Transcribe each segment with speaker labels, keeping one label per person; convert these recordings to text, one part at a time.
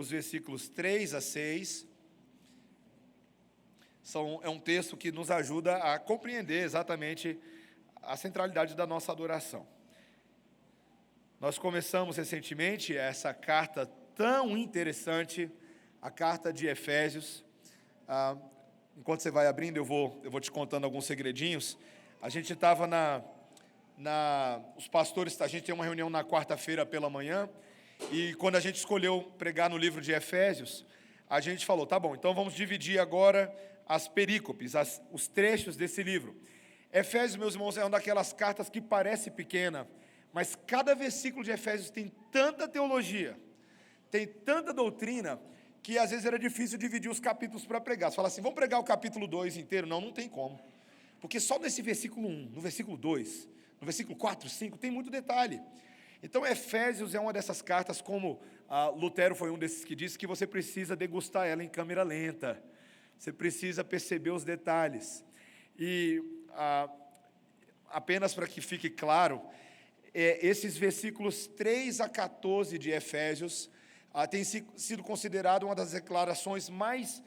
Speaker 1: os versículos 3 a 6. É um texto que nos ajuda a compreender exatamente a centralidade da nossa adoração. Nós começamos recentemente essa carta tão interessante, a carta de Efésios. Enquanto você vai abrindo, eu vou te contando alguns segredinhos. A gente estava os pastores, a gente tem uma reunião na quarta-feira pela manhã, e quando a gente escolheu pregar no livro de Efésios, a gente falou, tá bom, então vamos dividir agora as perícopes, os trechos desse livro. Efésios, meus irmãos, é uma daquelas cartas que parece pequena, mas cada versículo de Efésios tem tanta teologia, tem tanta doutrina, que às vezes era difícil dividir os capítulos para pregar. Você fala assim, vamos pregar o capítulo 2 inteiro? Não tem como. Porque só nesse versículo 1, no versículo 2, no versículo 4, 5, tem muito detalhe. Então, Efésios é uma dessas cartas, como Lutero foi um desses que disse que você precisa degustar ela em câmera lenta. Você precisa perceber os detalhes. E apenas para que fique claro, esses versículos 3 a 14 de Efésios tem sido considerado uma das declarações mais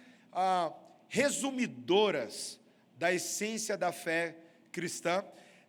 Speaker 1: resumidoras da essência da fé cristã.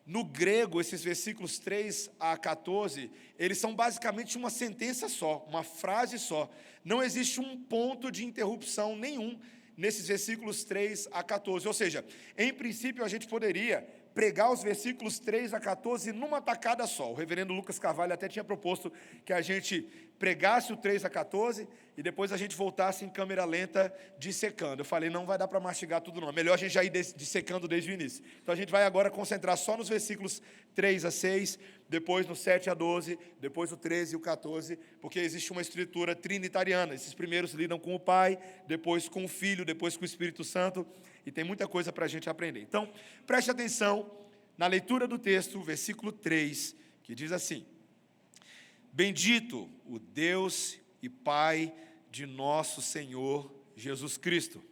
Speaker 1: No grego, esses versículos 3 a 14, eles são basicamente uma sentença só, uma frase só. Não existe um ponto de interrupção nenhum nesses versículos 3 a 14. Ou seja, em princípio, a gente poderia pregar os versículos 3 a 14 numa tacada só. O reverendo Lucas Carvalho até tinha proposto que a gente pregasse o 3 a 14 e depois a gente voltasse em câmera lenta dissecando. Eu falei, não vai dar para mastigar tudo não, é melhor a gente já ir dissecando desde o início. Então a gente vai agora concentrar só nos versículos 3 a 6, depois no 7 a 12, depois o 13 e o 14, porque existe uma estrutura trinitariana. Esses primeiros lidam com o Pai, depois com o Filho, depois com o Espírito Santo, e tem muita coisa para a gente aprender. Então, preste atenção na leitura do texto, versículo 3, que diz assim: Bendito o Deus e Pai de nosso Senhor Jesus Cristo,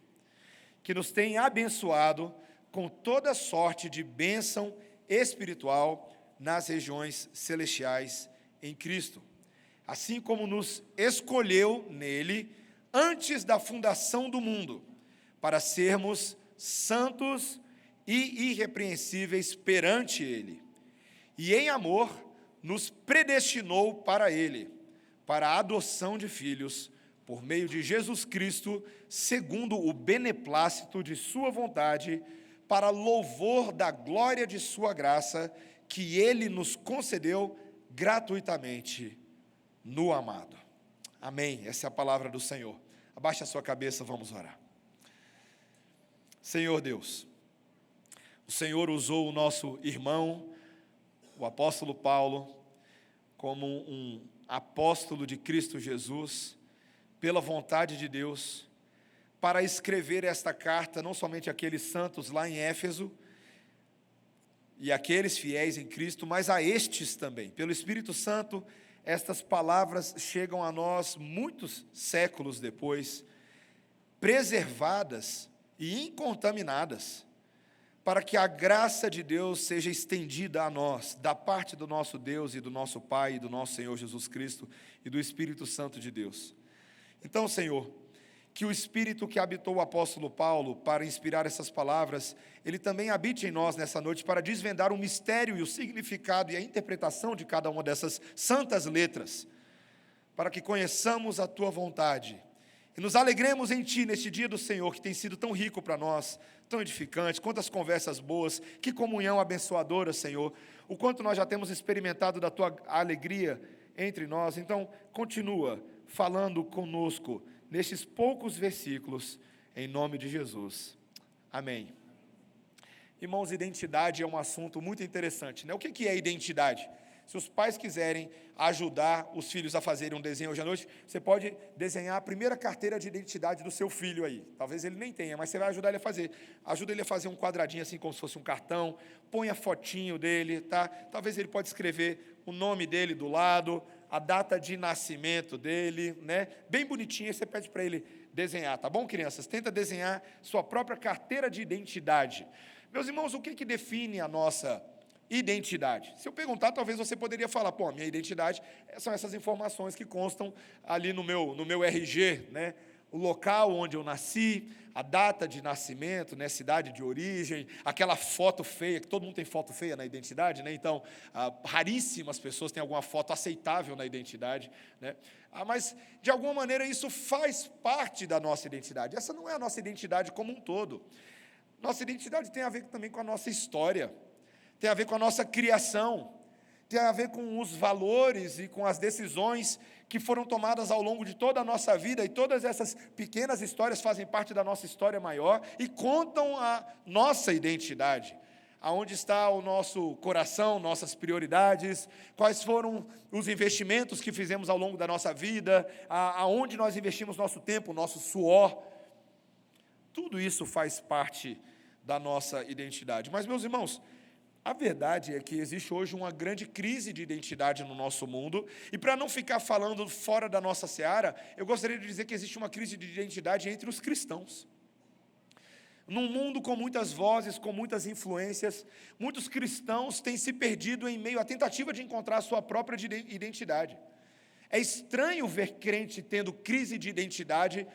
Speaker 1: que nos tem abençoado com toda sorte de bênção espiritual nas regiões celestiais em Cristo, assim como nos escolheu nele antes da fundação do mundo, para sermos santos e irrepreensíveis perante ele, e em amor nos predestinou para ele, para a adoção de filhos, por meio de Jesus Cristo, segundo o beneplácito de sua vontade, para louvor da glória de sua graça, que ele nos concedeu gratuitamente no amado. Amém. Essa é a palavra do Senhor. Abaixe a sua cabeça, vamos orar. Senhor Deus, o Senhor usou o nosso irmão, o apóstolo Paulo, como um apóstolo de Cristo Jesus, pela vontade de Deus, para escrever esta carta, não somente àqueles santos lá em Éfeso, e aqueles fiéis em Cristo, mas a estes também. Pelo Espírito Santo, estas palavras chegam a nós muitos séculos depois, preservadas e incontaminadas, para que a graça de Deus seja estendida a nós, da parte do nosso Deus e do nosso Pai, e do nosso Senhor Jesus Cristo, e do Espírito Santo de Deus. Então, Senhor, que o Espírito que habitou o apóstolo Paulo para inspirar essas palavras, ele também habite em nós nessa noite para desvendar o mistério e o significado e a interpretação de cada uma dessas santas letras, para que conheçamos a Tua vontade e nos alegremos em Ti neste dia do Senhor, que tem sido tão rico para nós, tão edificante, quantas conversas boas, que comunhão abençoadora, Senhor, o quanto nós já temos experimentado da Tua alegria entre nós. Então, continua falando conosco nestes poucos versículos, em nome de Jesus. Amém. Irmãos, identidade é um assunto muito interessante, né? O que é identidade? Se os pais quiserem ajudar os filhos a fazerem um desenho hoje à noite, você pode desenhar a primeira carteira de identidade do seu filho aí. Talvez ele nem tenha, mas você vai ajudar ele a fazer. Ajuda ele a fazer um quadradinho assim, como se fosse um cartão. Põe a fotinho dele, tá? Talvez ele pode escrever o nome dele do lado, a data de nascimento dele, né? Bem bonitinho, aí você pede para ele desenhar, tá bom, crianças? Tenta desenhar sua própria carteira de identidade. Meus irmãos, o que define a nossa identidade. Se eu perguntar, talvez você poderia falar, pô, minha identidade são essas informações que constam ali no meu RG, né? O local onde eu nasci, a data de nascimento, né? Cidade de origem, aquela foto feia, que todo mundo tem foto feia na identidade, né? Então, raríssimas pessoas têm alguma foto aceitável na identidade, né? Mas, de alguma maneira, isso faz parte da nossa identidade. Essa não é a nossa identidade como um todo. Nossa identidade tem a ver também com a nossa história, tem a ver com a nossa criação, tem a ver com os valores e com as decisões que foram tomadas ao longo de toda a nossa vida, e todas essas pequenas histórias fazem parte da nossa história maior e contam a nossa identidade. Aonde está o nosso coração, nossas prioridades, quais foram os investimentos que fizemos ao longo da nossa vida, aonde nós investimos nosso tempo, nosso suor. Tudo isso faz parte da nossa identidade. Mas, meus irmãos, a verdade é que existe hoje uma grande crise de identidade no nosso mundo, e para não ficar falando fora da nossa seara, eu gostaria de dizer que existe uma crise de identidade entre os cristãos. Num mundo com muitas vozes, com muitas influências, muitos cristãos têm se perdido em meio à tentativa de encontrar a sua própria identidade. É estranho ver crente tendo crise de identidade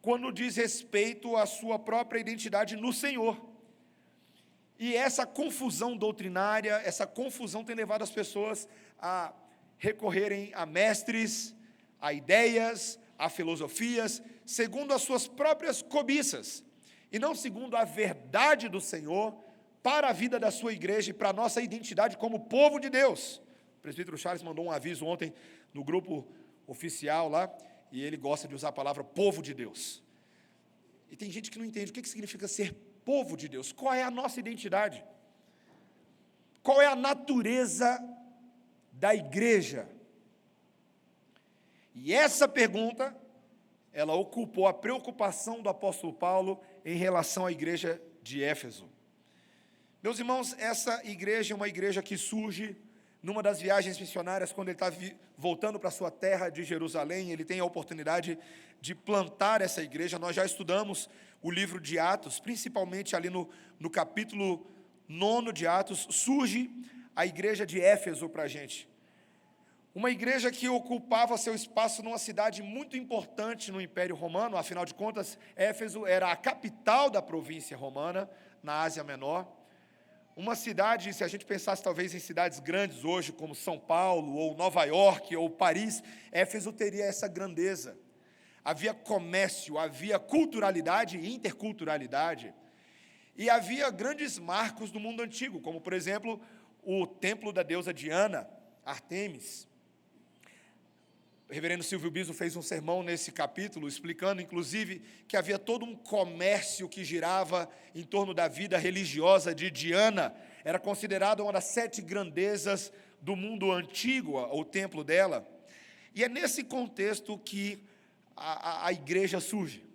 Speaker 1: quando diz respeito à sua própria identidade no Senhor. E essa confusão doutrinária, essa confusão tem levado as pessoas a recorrerem a mestres, a ideias, a filosofias, segundo as suas próprias cobiças, e não segundo a verdade do Senhor para a vida da sua igreja e para a nossa identidade como povo de Deus. O presbítero Charles mandou um aviso ontem no grupo oficial lá, e ele gosta de usar a palavra povo de Deus. E tem gente que não entende o que significa ser povo de Deus. Qual é a nossa identidade? Qual é a natureza da igreja? E essa pergunta, ela ocupou a preocupação do apóstolo Paulo em relação à igreja de Éfeso. Meus irmãos, essa igreja é uma igreja que surge numa das viagens missionárias, quando ele está voltando para a sua terra de Jerusalém. Ele tem a oportunidade de plantar essa igreja. Nós já estudamos o livro de Atos, principalmente ali no capítulo 9 de Atos, surge a igreja de Éfeso para a gente. Uma igreja que ocupava seu espaço numa cidade muito importante no Império Romano. Afinal de contas, Éfeso era a capital da província romana, na Ásia Menor. Uma cidade, se a gente pensasse talvez em cidades grandes hoje, como São Paulo, ou Nova York, ou Paris, Éfeso teria essa grandeza. Havia comércio, havia culturalidade e interculturalidade, e havia grandes marcos do mundo antigo, como, por exemplo, o templo da deusa Diana, Artemis. O reverendo Silvio Biso fez um sermão nesse capítulo, explicando, inclusive, que havia todo um comércio que girava em torno da vida religiosa de Diana. Era considerada uma das 7 grandezas do mundo antigo, o templo dela. E é nesse contexto que a igreja surge.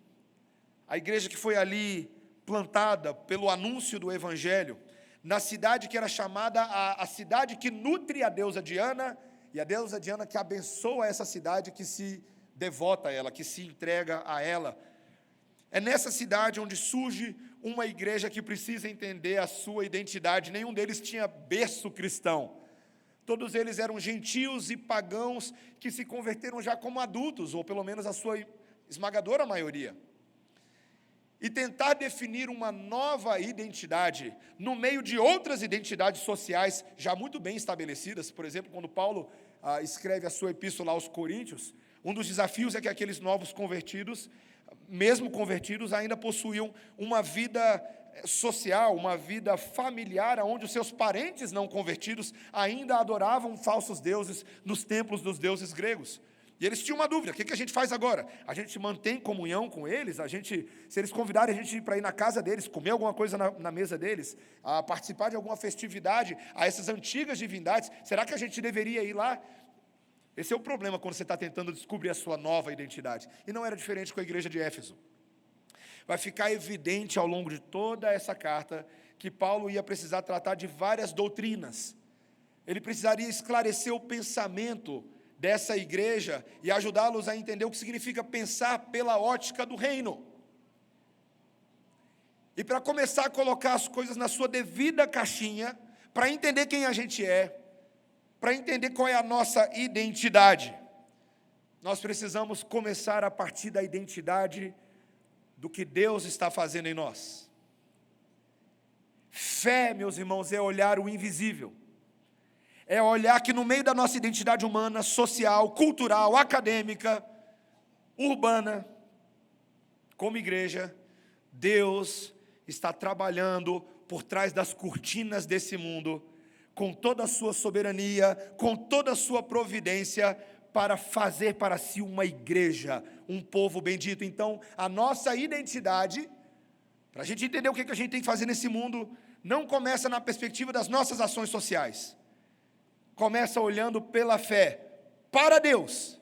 Speaker 1: A igreja que foi ali plantada pelo anúncio do Evangelho, na cidade que era chamada a cidade que nutre a deusa Diana, e a deusa Diana que abençoa essa cidade, que se devota a ela, que se entrega a ela. É nessa cidade onde surge uma igreja que precisa entender a sua identidade. Nenhum deles tinha berço cristão. Todos eles eram gentios e pagãos que se converteram já como adultos, ou pelo menos a sua esmagadora maioria. E tentar definir uma nova identidade no meio de outras identidades sociais já muito bem estabelecidas. Por exemplo, quando Paulo escreve a sua epístola aos Coríntios, um dos desafios é que aqueles novos convertidos, mesmo convertidos, ainda possuíam uma vida social, uma vida familiar, onde os seus parentes não convertidos ainda adoravam falsos deuses nos templos dos deuses gregos. E eles tinham uma dúvida: o que a gente faz agora? A gente mantém comunhão com eles? Se eles convidarem a gente para ir na casa deles, comer alguma coisa na mesa deles, a participar de alguma festividade, a essas antigas divindades, será que a gente deveria ir lá? Esse é o problema quando você está tentando descobrir a sua nova identidade. E não era diferente com a igreja de Éfeso. Vai ficar evidente ao longo de toda essa carta que Paulo ia precisar tratar de várias doutrinas. Ele precisaria esclarecer o pensamento dessa igreja e ajudá-los a entender o que significa pensar pela ótica do reino. E para começar a colocar as coisas na sua devida caixinha, para entender quem a gente é, para entender qual é a nossa identidade, nós precisamos começar a partir da identidade do que Deus está fazendo em nós. Fé, meus irmãos, é olhar o invisível. É olhar que no meio da nossa identidade humana, social, cultural, acadêmica, urbana, como igreja, Deus está trabalhando por trás das cortinas desse mundo, com toda a sua soberania, com toda a sua providência, para fazer para si uma igreja, um povo bendito. Então, a nossa identidade, para a gente entender o que a gente tem que fazer nesse mundo, não começa na perspectiva das nossas ações sociais. Começa olhando pela fé para Deus.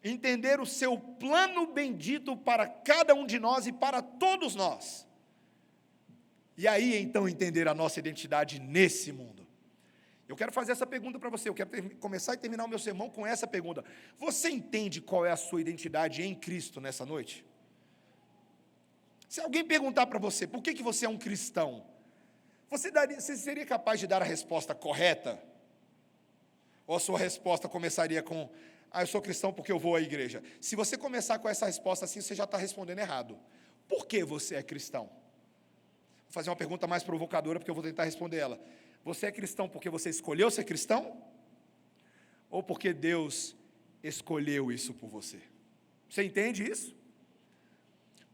Speaker 1: Entender o seu plano bendito para cada um de nós e para todos nós. E aí, então, entender a nossa identidade nesse mundo. Eu quero fazer essa pergunta para você, eu quero começar e terminar o meu sermão com essa pergunta. Você entende qual é a sua identidade em Cristo nessa noite? Se alguém perguntar para você, por que você é um cristão? Você seria capaz de dar a resposta correta? Ou a sua resposta começaria com, eu sou cristão porque eu vou à igreja? Se você começar com essa resposta assim, você já está respondendo errado. Por que você é cristão? Vou fazer uma pergunta mais provocadora, porque eu vou tentar responder ela. Você é cristão porque você escolheu ser cristão? Ou porque Deus escolheu isso por você? Você entende isso?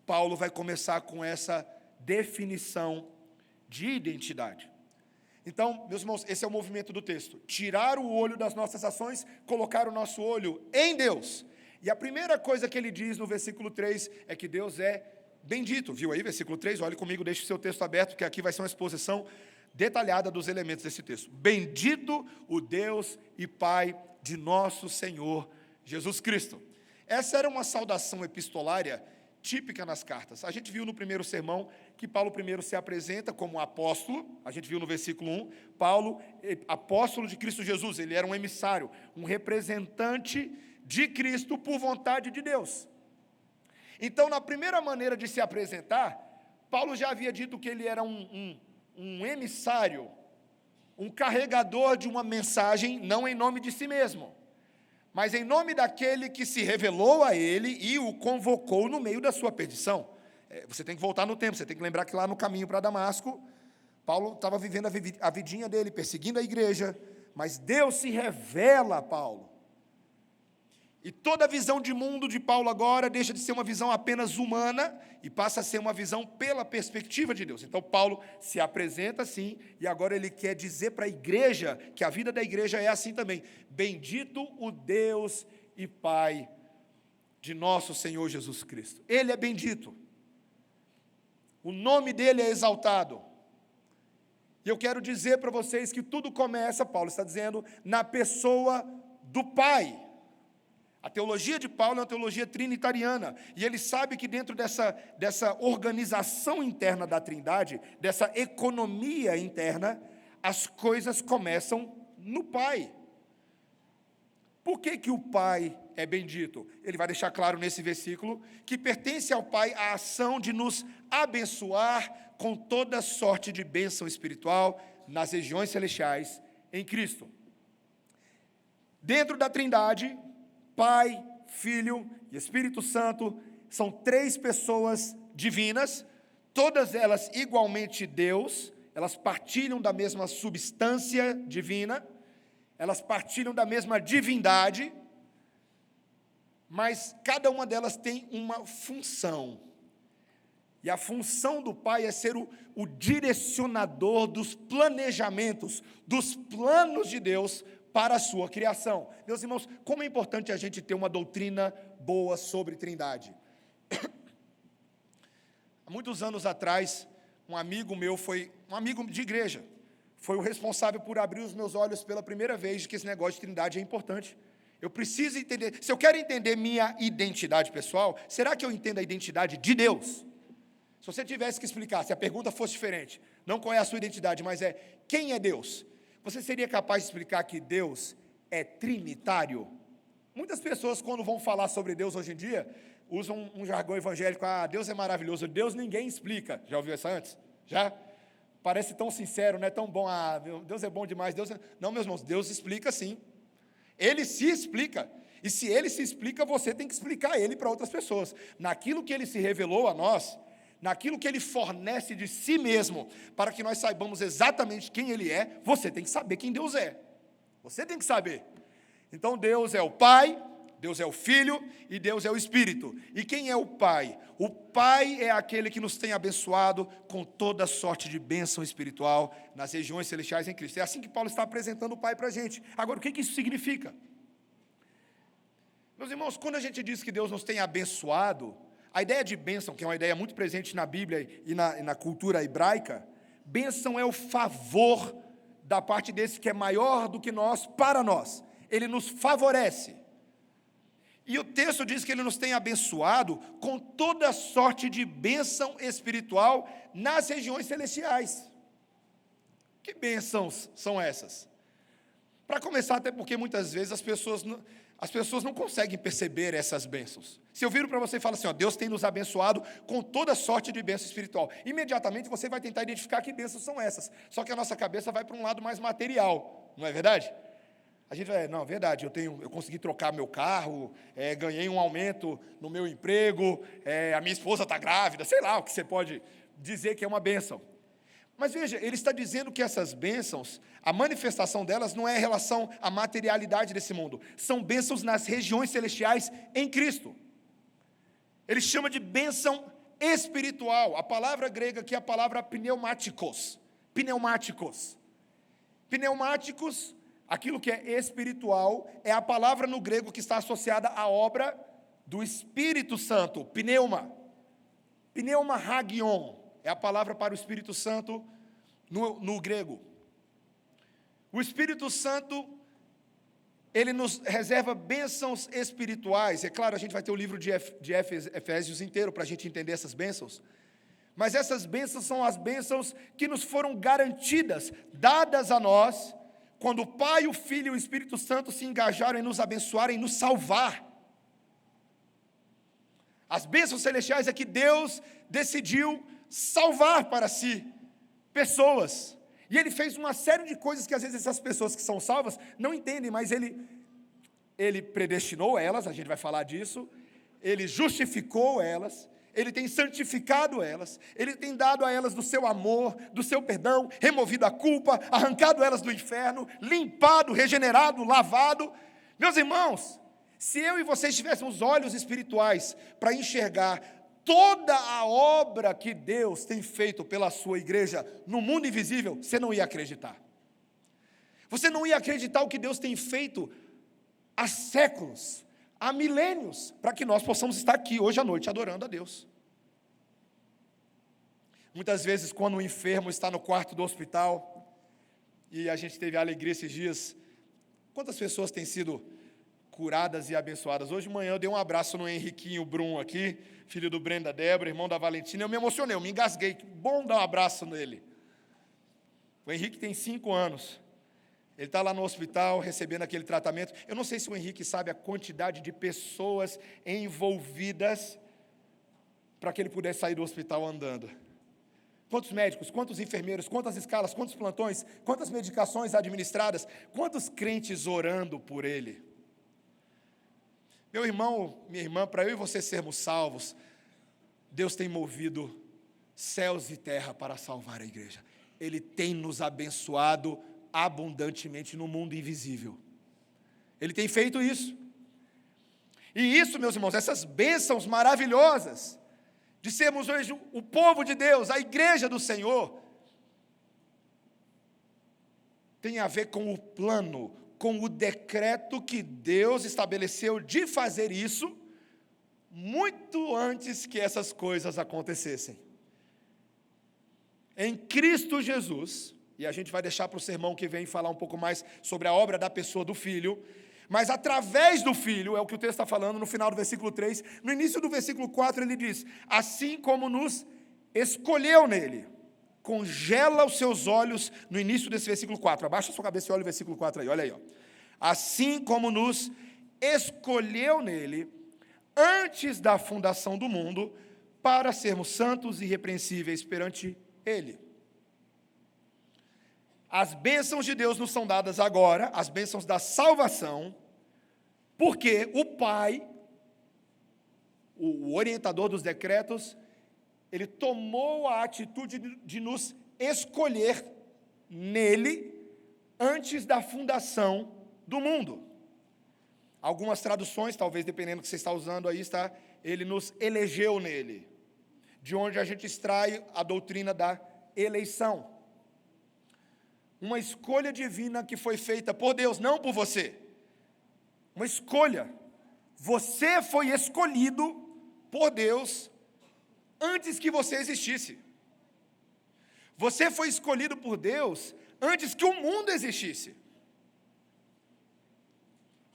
Speaker 1: Paulo vai começar com essa definição de identidade. Então, meus irmãos, esse é o movimento do texto. Tirar o olho das nossas ações, colocar o nosso olho em Deus. E a primeira coisa que ele diz no versículo 3 é que Deus é bendito. Viu aí, versículo 3? Olhe comigo, deixe o seu texto aberto, porque aqui vai ser uma exposição detalhada dos elementos desse texto. Bendito o Deus e Pai de nosso Senhor Jesus Cristo. Essa era uma saudação epistolária típica nas cartas. A gente viu no primeiro sermão que Paulo primeiro se apresenta como apóstolo, a gente viu no versículo 1, Paulo, apóstolo de Cristo Jesus, ele era um emissário, um representante de Cristo por vontade de Deus. Então, na primeira maneira de se apresentar, Paulo já havia dito que ele era um emissário, um carregador de uma mensagem, não em nome de si mesmo, mas em nome daquele que se revelou a ele e o convocou no meio da sua perdição. Você tem que voltar no tempo, você tem que lembrar que lá no caminho para Damasco, Paulo estava vivendo a vidinha dele, perseguindo a igreja, mas Deus se revela a Paulo. E toda a visão de mundo de Paulo agora deixa de ser uma visão apenas humana e passa a ser uma visão pela perspectiva de Deus. Então Paulo se apresenta assim e agora ele quer dizer para a igreja que a vida da igreja é assim também. Bendito o Deus e Pai de nosso Senhor Jesus Cristo. Ele é bendito. O nome dele é exaltado. E eu quero dizer para vocês que tudo começa, Paulo está dizendo, na pessoa do Pai. A teologia de Paulo é uma teologia trinitariana, e ele sabe que dentro dessa organização interna da Trindade, dessa economia interna, as coisas começam no Pai. Por que o Pai é bendito? Ele vai deixar claro nesse versículo que pertence ao Pai a ação de nos abençoar com toda sorte de bênção espiritual nas regiões celestiais em Cristo. Dentro da Trindade, Pai, Filho e Espírito Santo são três pessoas divinas, todas elas igualmente Deus, elas partilham da mesma substância divina, elas partilham da mesma divindade, mas cada uma delas tem uma função. E a função do Pai é ser o direcionador dos planejamentos, dos planos de Deus para a sua criação. Meus irmãos, como é importante a gente ter uma doutrina boa sobre Trindade. Há muitos anos atrás, um amigo meu um amigo de igreja, foi o responsável por abrir os meus olhos pela primeira vez de que esse negócio de Trindade é importante. Eu preciso entender, se eu quero entender minha identidade pessoal, será que eu entendo a identidade de Deus? Se você tivesse que explicar, se a pergunta fosse diferente, não qual é a sua identidade, mas quem é Deus? Você seria capaz de explicar que Deus é trinitário? Muitas pessoas, quando vão falar sobre Deus hoje em dia, usam um jargão evangélico, Deus é maravilhoso, Deus ninguém explica. Já ouviu essa antes? Já? Parece tão sincero, não é tão bom. Deus é bom demais. Não, meus irmãos, Deus explica sim. Ele se explica. E se Ele se explica, você tem que explicar Ele para outras pessoas. Naquilo que Ele se revelou a nós, naquilo que Ele fornece de si mesmo, para que nós saibamos exatamente quem Ele é, você tem que saber quem Deus é. Você tem que saber. Então Deus é o Pai, Deus é o Filho e Deus é o Espírito. E quem é o Pai? O Pai é aquele que nos tem abençoado com toda sorte de bênção espiritual nas regiões celestiais em Cristo. É assim que Paulo está apresentando o Pai para a gente. Agora, o que isso significa? Meus irmãos, quando a gente diz que Deus nos tem abençoado, a ideia de bênção, que é uma ideia muito presente na Bíblia e na cultura hebraica, bênção é o favor da parte desse que é maior do que nós para nós. Ele nos favorece. E o texto diz que Ele nos tem abençoado com toda sorte de bênção espiritual nas regiões celestiais. Que bênçãos são essas? Para começar, até porque muitas vezes as pessoas não conseguem perceber essas bênçãos. Se eu viro para você e falo assim, Deus tem nos abençoado com toda sorte de bênção espiritual, imediatamente você vai tentar identificar que bênçãos são essas. Só que a nossa cabeça vai para um lado mais material, não é verdade? A gente vai, não, verdade, eu consegui trocar meu carro, ganhei um aumento no meu emprego, a minha esposa está grávida, sei lá o que você pode dizer que é uma bênção. Mas veja, ele está dizendo que essas bênçãos, a manifestação delas não é em relação à materialidade desse mundo, são bênçãos nas regiões celestiais em Cristo. Ele chama de bênção espiritual. A palavra grega aqui é a palavra pneumáticos. Pneumáticos. Pneumáticos, aquilo que é espiritual, é a palavra no grego que está associada à obra do Espírito Santo, pneuma. Pneuma hagion é a palavra para o Espírito Santo no grego. O Espírito Santo, ele nos reserva bênçãos espirituais. É claro, a gente vai ter o livro de Efésios inteiro para a gente entender essas bênçãos. Mas essas bênçãos são as bênçãos que nos foram garantidas, dadas a nós, quando o Pai, o Filho e o Espírito Santo se engajaram em nos abençoar, em nos salvar. As bênçãos celestiais é que Deus decidiu salvar para si pessoas. E Ele fez uma série de coisas que às vezes essas pessoas que são salvas não entendem, mas Ele predestinou elas, a gente vai falar disso, Ele justificou elas, Ele tem santificado elas, Ele tem dado a elas do seu amor, do seu perdão, removido a culpa, arrancado elas do inferno, limpado, regenerado, lavado. Meus irmãos, se eu e vocês tivéssemos olhos espirituais para enxergar toda a obra que Deus tem feito pela sua igreja no mundo invisível, você não ia acreditar. Você não ia acreditar o que Deus tem feito há séculos, há milênios, para que nós possamos estar aqui hoje à noite adorando a Deus. Muitas vezes, quando o enfermo está no quarto do hospital, e a gente teve a alegria esses dias, quantas pessoas têm sido curadas e abençoadas? Hoje de manhã eu dei um abraço no Henriquinho Brum aqui, filho do Brenda Débora, irmão da Valentina, eu me emocionei, eu me engasguei, que bom dar um abraço nele. O Henrique tem 5 anos, ele está lá no hospital recebendo aquele tratamento. Eu não sei se o Henrique sabe a quantidade de pessoas envolvidas para que ele pudesse sair do hospital andando. Quantos médicos, quantos enfermeiros, quantas escalas, quantos plantões, quantas medicações administradas, quantos crentes orando por ele. Meu irmão, minha irmã, para eu e você sermos salvos, Deus tem movido céus e terra para salvar a igreja. Ele tem nos abençoado abundantemente no mundo invisível. Ele tem feito isso. E isso, meus irmãos, essas bênçãos maravilhosas, de sermos hoje o povo de Deus, a igreja do Senhor, tem a ver com o plano, com o decreto que Deus estabeleceu de fazer isso, muito antes que essas coisas acontecessem. Em Cristo Jesus, e a gente vai deixar para o sermão que vem falar um pouco mais sobre a obra da pessoa do Filho, mas através do Filho, é o que o texto está falando no final do versículo 3, no início do versículo 4 ele diz, assim como nos escolheu nele, congela os seus olhos no início desse versículo 4, abaixa a sua cabeça e olha o versículo 4 aí, olha aí, ó. Assim como nos escolheu nele, antes da fundação do mundo, para sermos santos e irrepreensíveis perante ele. As bênçãos de Deus nos são dadas agora, as bênçãos da salvação, porque o Pai, o orientador dos decretos, ele tomou a atitude de nos escolher nele antes da fundação do mundo. Algumas traduções, talvez dependendo do que você está usando aí, está, ele nos elegeu nele, de onde a gente extrai a doutrina da eleição. Uma escolha divina que foi feita por Deus, não por você. Uma escolha. Você foi escolhido por Deus antes que você existisse. Você foi escolhido por Deus antes que o mundo existisse.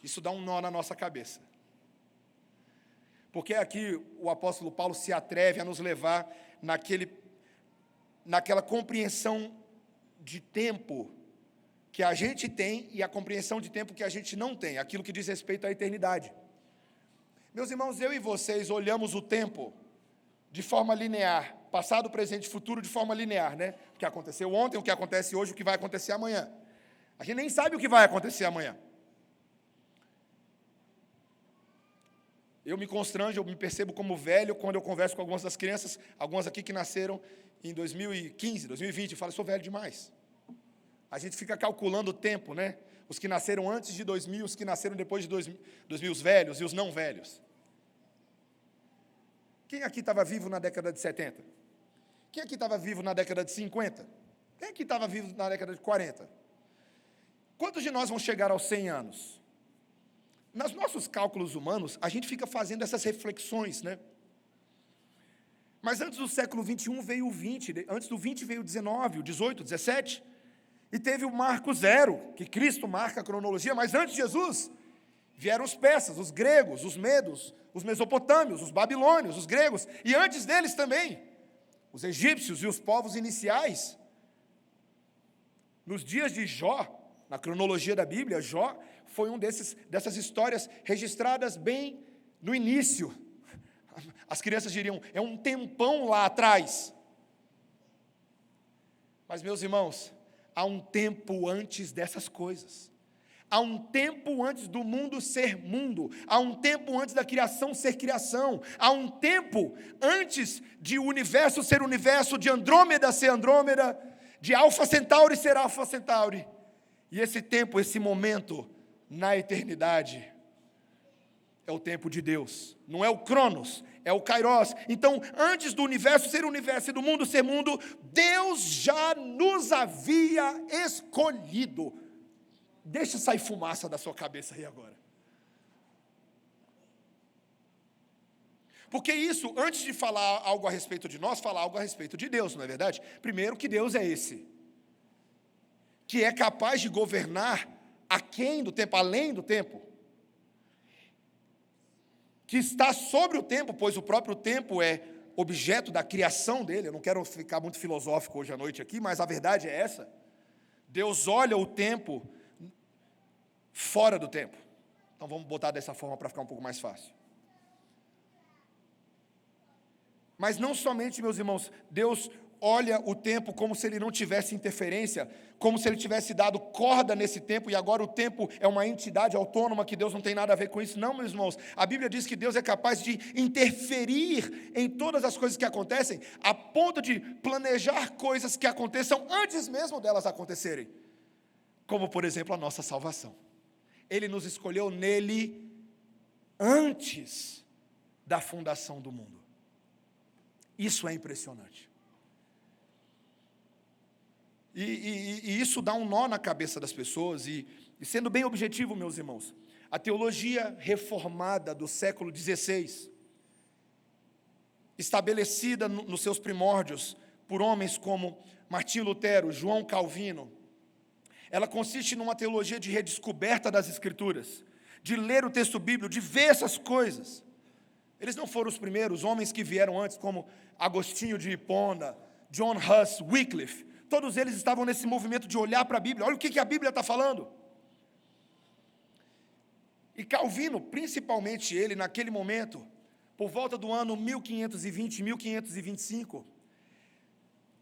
Speaker 1: Isso dá um nó na nossa cabeça. Porque aqui o apóstolo Paulo se atreve a nos levar naquela compreensão de tempo que a gente tem e a compreensão de tempo que a gente não tem, aquilo que diz respeito à eternidade. Meus irmãos, eu e vocês olhamos o tempo de forma linear, passado, presente e futuro de forma linear, né? O que aconteceu ontem, o que acontece hoje, o que vai acontecer amanhã. A gente nem sabe o que vai acontecer amanhã. Eu me constranjo, eu me percebo como velho quando eu converso com algumas das crianças, algumas aqui que nasceram em 2015, 2020, eu falo, eu sou velho demais. A gente fica calculando o tempo, né? Os que nasceram antes de 2000, os que nasceram depois de 2000, os velhos e os não velhos. Quem aqui estava vivo na década de 70? Quem aqui estava vivo na década de 50? Quem aqui estava vivo na década de 40? Quantos de nós vão chegar aos 100 anos? Nos nossos cálculos humanos, a gente fica fazendo essas reflexões, né? Mas antes do século 21 veio o 20, antes do 20 veio o 19, o 18, o 17, e teve o marco zero, que Cristo marca a cronologia, mas antes de Jesus, vieram os persas, os gregos, os medos, os mesopotâmios, os babilônios, os gregos, e antes deles também, os egípcios e os povos iniciais. Nos dias de Jó, na cronologia da Bíblia, Jó foi dessas histórias registradas bem no início. As crianças diriam, é um tempão lá atrás. Mas, meus irmãos, há um tempo antes dessas coisas. Há um tempo antes do mundo ser mundo. Há um tempo antes da criação ser criação. Há um tempo antes de o universo ser universo, de Andrômeda ser Andrômeda, de Alfa Centauri ser Alfa Centauri. E esse tempo, esse momento, na eternidade, é o tempo de Deus, não é o Cronos, é o Kairos. Então, antes do universo ser universo e do mundo ser mundo, Deus já nos havia escolhido. Deixa sair fumaça da sua cabeça aí agora. Porque isso, antes de falar algo a respeito de nós, falar algo a respeito de Deus, não é verdade? Primeiro, que Deus é esse, que é capaz de governar aquém do tempo, além do tempo, que está sobre o tempo, pois o próprio tempo é objeto da criação dele. Eu não quero ficar muito filosófico hoje à noite aqui, mas a verdade é essa. Deus olha o tempo fora do tempo. Então vamos botar dessa forma para ficar um pouco mais fácil. Mas não somente, meus irmãos, Deus olha o tempo como se ele não tivesse interferência, como se ele tivesse dado corda nesse tempo, e agora o tempo é uma entidade autônoma, que Deus não tem nada a ver com isso. Não, meus irmãos, a Bíblia diz que Deus é capaz de interferir em todas as coisas que acontecem, a ponto de planejar coisas que aconteçam antes mesmo delas acontecerem, como, por exemplo, a nossa salvação. Ele nos escolheu nele antes da fundação do mundo. Isso é impressionante. E isso dá um nó na cabeça das pessoas, e sendo bem objetivo, meus irmãos, a teologia reformada do século XVI, estabelecida nos seus primórdios por homens como Martinho Lutero, João Calvino, ela consiste numa teologia de redescoberta das Escrituras, de ler o texto bíblico, de ver essas coisas. Eles não foram os primeiros, homens que vieram antes, como Agostinho de Hipona, John Huss, Wycliffe, todos eles estavam nesse movimento de olhar para a Bíblia. Olha o que a Bíblia está falando. E Calvino, principalmente ele, naquele momento, por volta do ano 1520, 1525,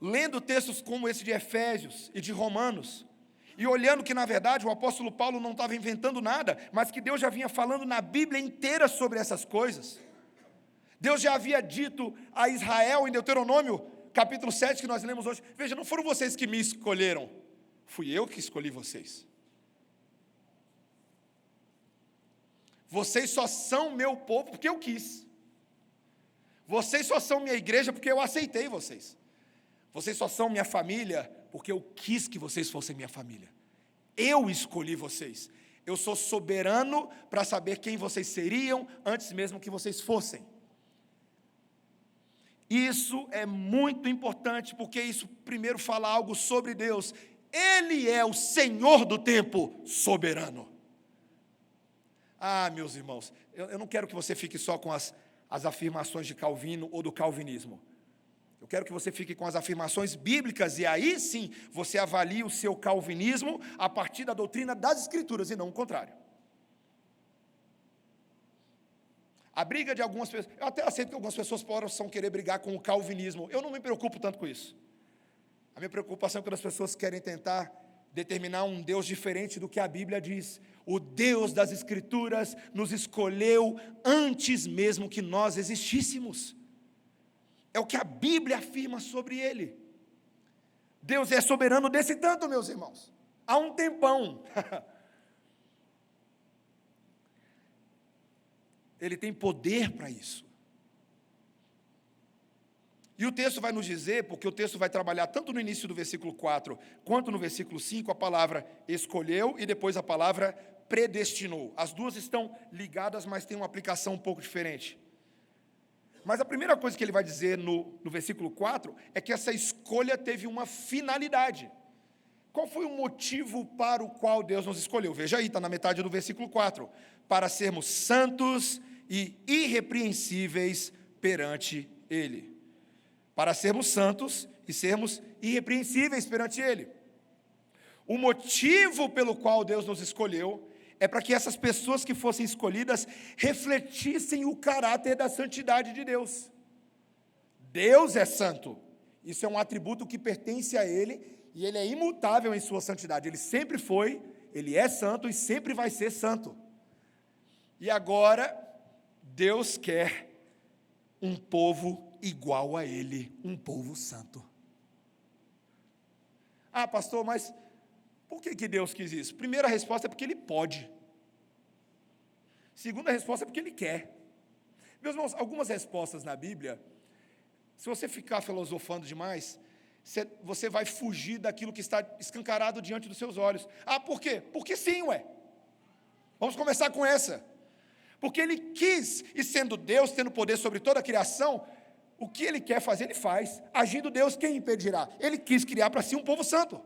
Speaker 1: lendo textos como esse de Efésios e de Romanos, e olhando que, na verdade, o apóstolo Paulo não estava inventando nada, mas que Deus já vinha falando na Bíblia inteira sobre essas coisas. Deus já havia dito a Israel em Deuteronômio, capítulo 7, que nós lemos hoje, veja, não foram vocês que me escolheram, fui eu que escolhi vocês. Vocês só são meu povo porque eu quis. Vocês só são minha igreja porque eu aceitei vocês. Vocês só são minha família porque eu quis que vocês fossem minha família. Eu escolhi vocês. Eu sou soberano para saber quem vocês seriam antes mesmo que vocês fossem. Isso é muito importante, porque isso primeiro fala algo sobre Deus. Ele é o Senhor do tempo, soberano. Ah, meus irmãos, eu não quero que você fique só com as afirmações de Calvino ou do calvinismo. Eu quero que você fique com as afirmações bíblicas, e aí sim, você avalie o seu calvinismo a partir da doutrina das Escrituras, e não o contrário. A briga de algumas pessoas, eu até aceito que algumas pessoas possam querer brigar com o calvinismo, eu não me preocupo tanto com isso. A minha preocupação é quando as pessoas querem tentar determinar um Deus diferente do que a Bíblia diz. O Deus das Escrituras nos escolheu antes mesmo que nós existíssemos. É o que a Bíblia afirma sobre Ele. Deus é soberano desse tanto, meus irmãos. Há um tempão. Ele tem poder para isso. E o texto vai nos dizer, porque o texto vai trabalhar tanto no início do versículo 4, quanto no versículo 5, a palavra escolheu e depois a palavra predestinou. As duas estão ligadas, mas têm uma aplicação um pouco diferente. Mas a primeira coisa que ele vai dizer no versículo 4 é que essa escolha teve uma finalidade. Qual foi o motivo para o qual Deus nos escolheu? Veja aí, está na metade do versículo 4. Para sermos santos e irrepreensíveis perante Ele. Para sermos santos e sermos irrepreensíveis perante Ele. O motivo pelo qual Deus nos escolheu é para que essas pessoas que fossem escolhidas refletissem o caráter da santidade de Deus. Deus é santo. Isso é um atributo que pertence a Ele e Ele é imutável em sua santidade. Ele sempre foi, Ele é santo e sempre vai ser santo. E agora, Deus quer um povo igual a Ele, um povo santo. Ah, pastor, mas por que Deus quis isso? Primeira resposta é porque Ele pode. Segunda resposta é porque Ele quer. Meus irmãos, algumas respostas na Bíblia, se você ficar filosofando demais, você vai fugir daquilo que está escancarado diante dos seus olhos. Ah, por quê? Porque sim, ué. Vamos começar com essa. Porque Ele quis, e sendo Deus, tendo poder sobre toda a criação, o que Ele quer fazer, Ele faz. Agindo Deus, quem impedirá? Ele quis criar para si um povo santo.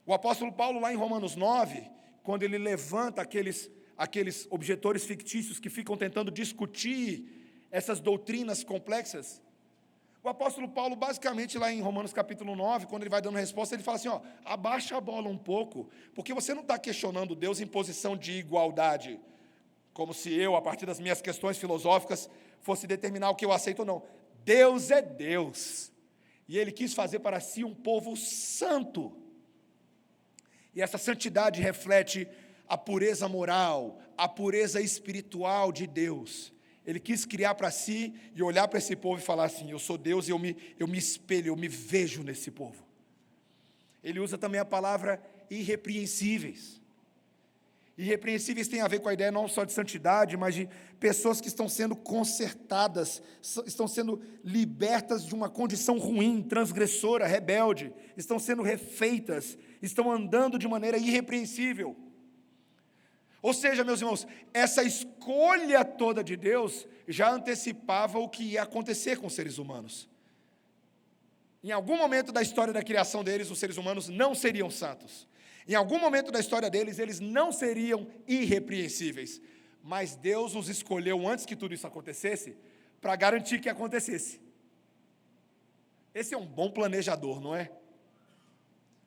Speaker 1: O apóstolo Paulo, lá em Romanos 9, quando ele levanta aqueles objetores fictícios que ficam tentando discutir essas doutrinas complexas, o apóstolo Paulo, basicamente, lá em Romanos capítulo 9, quando ele vai dando resposta, ele fala assim, ó, abaixa a bola um pouco, porque você não está questionando Deus em posição de igualdade, como se eu, a partir das minhas questões filosóficas, fosse determinar o que eu aceito ou não. Deus é Deus, e Ele quis fazer para si um povo santo, e essa santidade reflete a pureza moral, a pureza espiritual de Deus. Ele quis criar para si e olhar para esse povo e falar assim, eu sou Deus e eu me espelho, eu me vejo nesse povo. Ele usa também a palavra irrepreensíveis. Irrepreensíveis tem a ver com a ideia não só de santidade, mas de pessoas que estão sendo consertadas, estão sendo libertas de uma condição ruim, transgressora, rebelde, estão sendo refeitas, estão andando de maneira irrepreensível. Ou seja, meus irmãos, essa escolha toda de Deus já antecipava o que ia acontecer com os seres humanos. Em algum momento da história da criação deles, os seres humanos não seriam santos. Em algum momento da história deles, eles não seriam irrepreensíveis. Mas Deus os escolheu antes que tudo isso acontecesse, para garantir que acontecesse. Esse é um bom planejador, não é?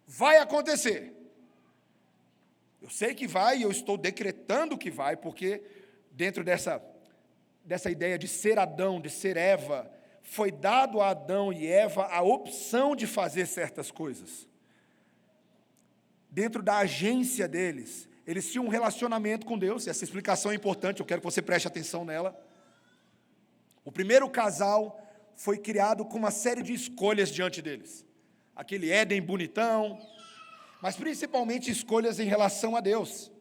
Speaker 1: Vai acontecer. Eu sei que vai e eu estou decretando que vai, porque dentro dessa ideia de ser Adão, de ser Eva, foi dado a Adão e Eva a opção de fazer certas coisas. Dentro da agência deles, eles tinham um relacionamento com Deus, e essa explicação é importante, eu quero que você preste atenção nela. O primeiro casal foi criado com uma série de escolhas diante deles. Aquele Éden bonitão, mas principalmente escolhas em relação a Deus.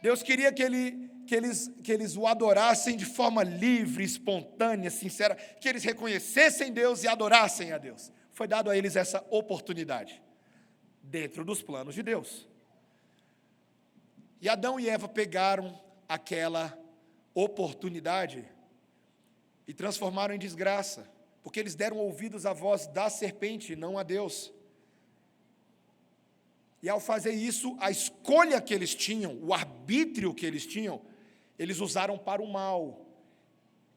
Speaker 1: Deus queria que eles o adorassem de forma livre, espontânea, sincera, que eles reconhecessem Deus e adorassem a Deus. Foi dado a eles essa oportunidade, dentro dos planos de Deus. E Adão e Eva pegaram aquela oportunidade e transformaram em desgraça, porque eles deram ouvidos à voz da serpente, não a Deus. E ao fazer isso, a escolha que eles tinham, o arbítrio que eles tinham, eles usaram para o mal.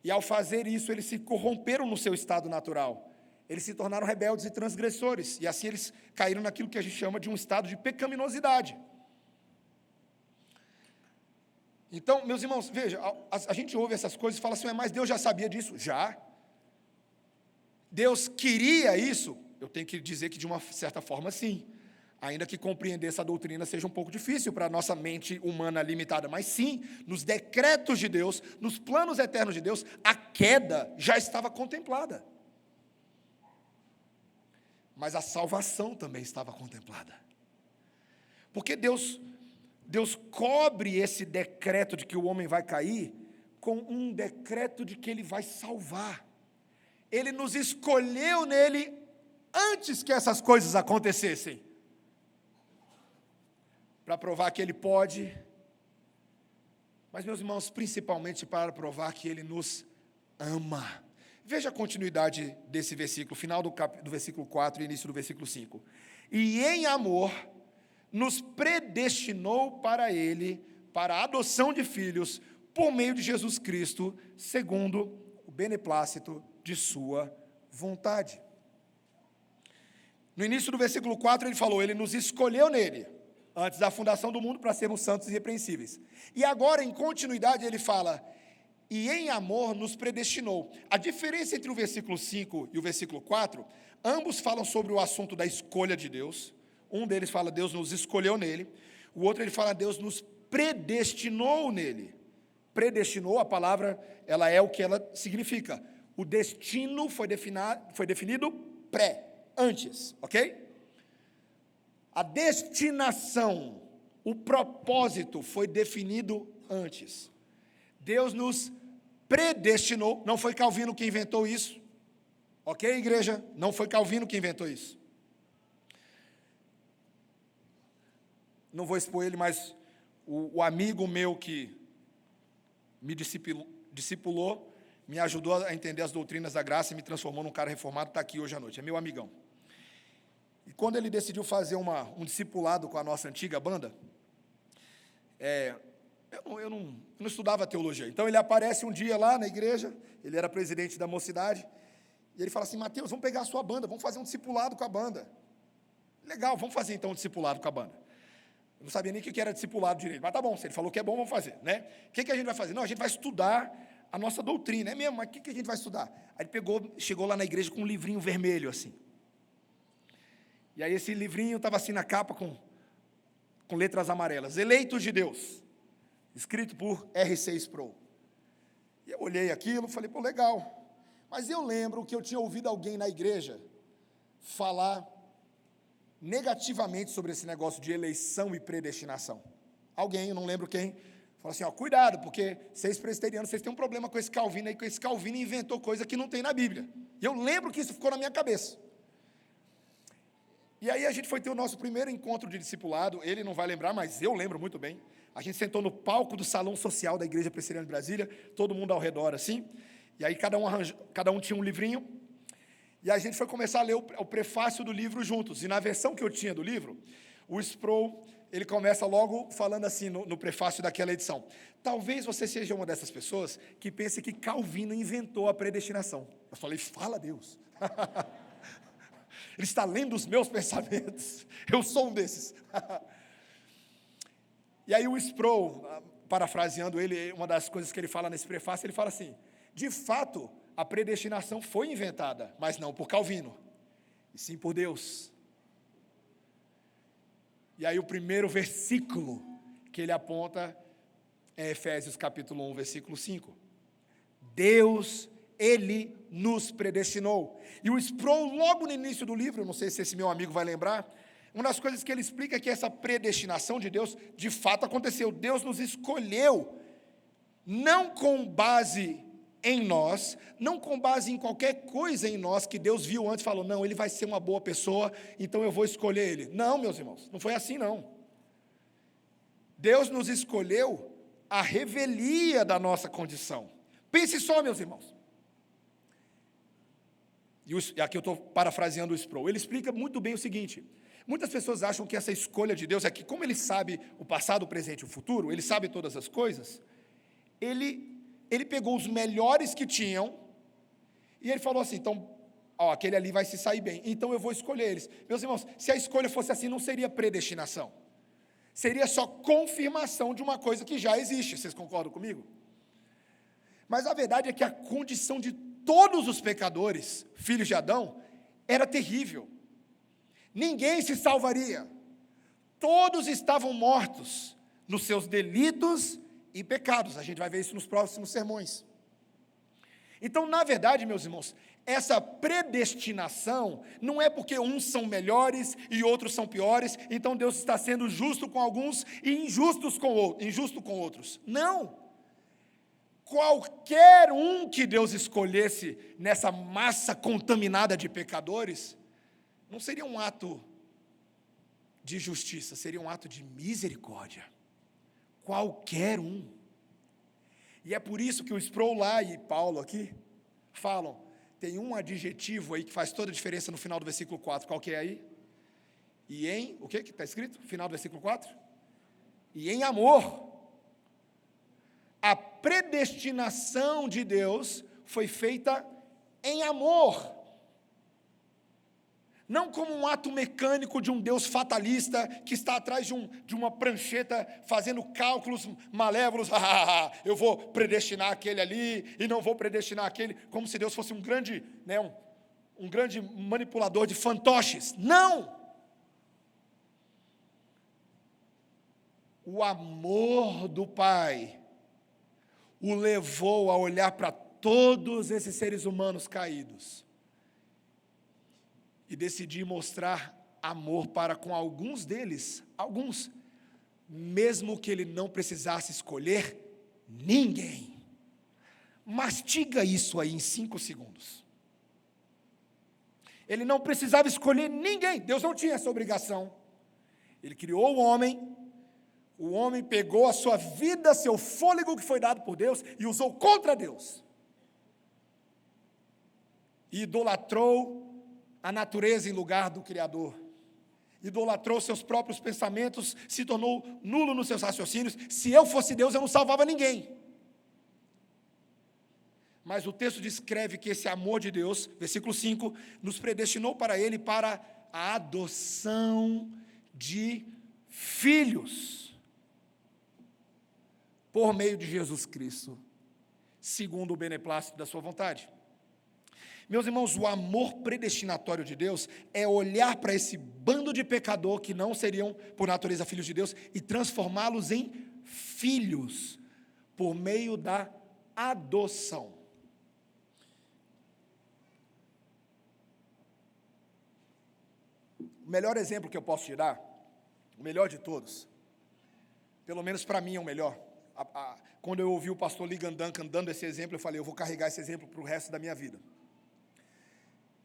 Speaker 1: E ao fazer isso, eles se corromperam no seu estado natural. Eles se tornaram rebeldes e transgressores. E assim eles caíram naquilo que a gente chama de um estado de pecaminosidade. Então, meus irmãos, veja, a gente ouve essas coisas e fala assim, mas Deus já sabia disso? Já. Deus queria isso? Eu tenho que dizer que de uma certa forma sim. Ainda que compreender essa doutrina seja um pouco difícil para a nossa mente humana limitada. Mas sim, nos decretos de Deus, nos planos eternos de Deus, a queda já estava contemplada. Mas a salvação também estava contemplada. Porque Deus cobre esse decreto de que o homem vai cair com um decreto de que ele vai salvar. Ele nos escolheu nele antes que essas coisas acontecessem. Para provar que ele pode, mas, meus irmãos, principalmente para provar que ele nos ama. Veja a continuidade desse versículo, final do versículo 4 e início do versículo 5. E em amor, nos predestinou para ele, para a adoção de filhos, por meio de Jesus Cristo, segundo o beneplácito de sua vontade. No início do versículo 4 ele falou, ele nos escolheu nele, antes da fundação do mundo, para sermos santos e irrepreensíveis. E agora, em continuidade, ele fala, e em amor nos predestinou. A diferença entre o versículo 5 e o versículo 4, ambos falam sobre o assunto da escolha de Deus. Um deles fala, Deus nos escolheu nele. O outro, ele fala, Deus nos predestinou nele. Predestinou, a palavra, ela é o que ela significa. O destino foi definido antes, ok? A destinação, o propósito foi definido antes. Deus nos predestinou, não foi Calvino que inventou isso, ok, igreja? Não foi Calvino que inventou isso. Não vou expor ele, mas o amigo meu que me discipulou, me ajudou a entender as doutrinas da graça e me transformou num cara reformado, está aqui hoje à noite, é meu amigão. E quando ele decidiu fazer um discipulado com a nossa antiga banda, eu não estudava teologia. Então ele aparece um dia lá na igreja, ele era presidente da mocidade, e ele fala assim, Mateus, vamos pegar a sua banda, vamos fazer um discipulado com a banda. Legal, vamos fazer então um discipulado com a banda. Eu não sabia nem o que era discipulado direito, mas tá bom, se ele falou que é bom, vamos fazer, né? O que a gente vai fazer? Não, a gente vai estudar a nossa doutrina, é mesmo, mas o que a gente vai estudar? Aí ele chegou lá na igreja com um livrinho vermelho assim. E aí esse livrinho estava assim na capa com letras amarelas, Eleitos de Deus, escrito por R.C. Sproul. E eu olhei aquilo e falei, pô, legal. Mas eu lembro que eu tinha ouvido alguém na igreja falar negativamente sobre esse negócio de eleição e predestinação. Alguém, eu não lembro quem, falou assim, ó, cuidado, porque vocês presbiterianos, vocês têm um problema com esse Calvino aí, que esse Calvino inventou coisa que não tem na Bíblia. E eu lembro que isso ficou na minha cabeça. E aí a gente foi ter o nosso primeiro encontro de discipulado, ele não vai lembrar, mas eu lembro muito bem. A gente sentou no palco do salão social da Igreja Presbiteriana de Brasília, todo mundo ao redor assim, e aí cada um tinha um livrinho, e a gente foi começar a ler o prefácio do livro juntos. E na versão que eu tinha do livro, o Sproul, ele começa logo falando assim no prefácio daquela edição. Talvez você seja uma dessas pessoas que pense que Calvino inventou a predestinação. Eu falei, fala Deus. Ele está lendo os meus pensamentos. Eu sou um desses. E aí o Sproul, parafraseando ele, uma das coisas que ele fala nesse prefácio, ele fala assim, de fato, a predestinação foi inventada, mas não por Calvino, e sim por Deus. E aí o primeiro versículo que ele aponta é Efésios capítulo 1, versículo 5. Deus, Ele nos predestinou. E o Sproul, logo no início do livro, não sei se esse meu amigo vai lembrar, uma das coisas que ele explica é que essa predestinação de Deus, de fato aconteceu. Deus nos escolheu, não com base em nós, não com base em qualquer coisa em nós que Deus viu antes e falou, não, ele vai ser uma boa pessoa, então eu vou escolher ele. Não, meus irmãos, não foi assim não. Deus nos escolheu à revelia da nossa condição. Pense só, meus irmãos. E aqui eu estou parafraseando o Sproul. Ele explica muito bem o seguinte: muitas pessoas acham que essa escolha de Deus é que, como Ele sabe o passado, o presente e o futuro, Ele sabe todas as coisas, Ele pegou os melhores que tinham, e Ele falou assim, então, aquele ali vai se sair bem, então eu vou escolher eles. Meus irmãos, se a escolha fosse assim, não seria predestinação. Seria só confirmação de uma coisa que já existe. Vocês concordam comigo? Mas a verdade é que a condição de todos os pecadores, filhos de Adão, era terrível. Ninguém se salvaria. Todos estavam mortos nos seus delitos e pecados. A gente vai ver isso nos próximos sermões. Então, na verdade, meus irmãos, essa predestinação não é porque uns são melhores e outros são piores, então Deus está sendo justo com alguns e injusto com outros. Não. Qualquer um que Deus escolhesse nessa massa contaminada de pecadores, não seria um ato de justiça, seria um ato de misericórdia. Qualquer um. E é por isso que o Sproul lá e Paulo aqui falam, tem um adjetivo aí que faz toda a diferença no final do versículo 4, qual que é aí? E em, o que está escrito? Final do versículo 4? E em amor. A predestinação de Deus foi feita em amor. Não como um ato mecânico de um Deus fatalista que está atrás de uma prancheta fazendo cálculos malévolos. Eu vou predestinar aquele ali e não vou predestinar aquele, como se Deus fosse um grande manipulador de fantoches. Não! O amor do Pai o levou a olhar para todos esses seres humanos caídos e decidir mostrar amor para com alguns deles, mesmo que ele não precisasse escolher ninguém. Mastiga isso aí em 5 segundos. Ele não precisava escolher ninguém, Deus não tinha essa obrigação. Ele criou o homem pegou a sua vida, seu fôlego que foi dado por Deus e usou contra Deus. E idolatrou a natureza em lugar do Criador. Idolatrou seus próprios pensamentos, se tornou nulo nos seus raciocínios. Se eu fosse Deus, eu não salvava ninguém. Mas o texto descreve que esse amor de Deus, versículo 5, nos predestinou para Ele para a adoção de filhos, por meio de Jesus Cristo, segundo o beneplácito da sua vontade. Meus irmãos, o amor predestinatório de Deus é olhar para esse bando de pecador que não seriam, por natureza, filhos de Deus, e transformá-los em filhos, por meio da adoção. O melhor exemplo que eu posso tirar, o melhor de todos, pelo menos para mim é o melhor. Quando eu ouvi o pastor Ligon Duncan dando esse exemplo, eu falei, eu vou carregar esse exemplo para o resto da minha vida.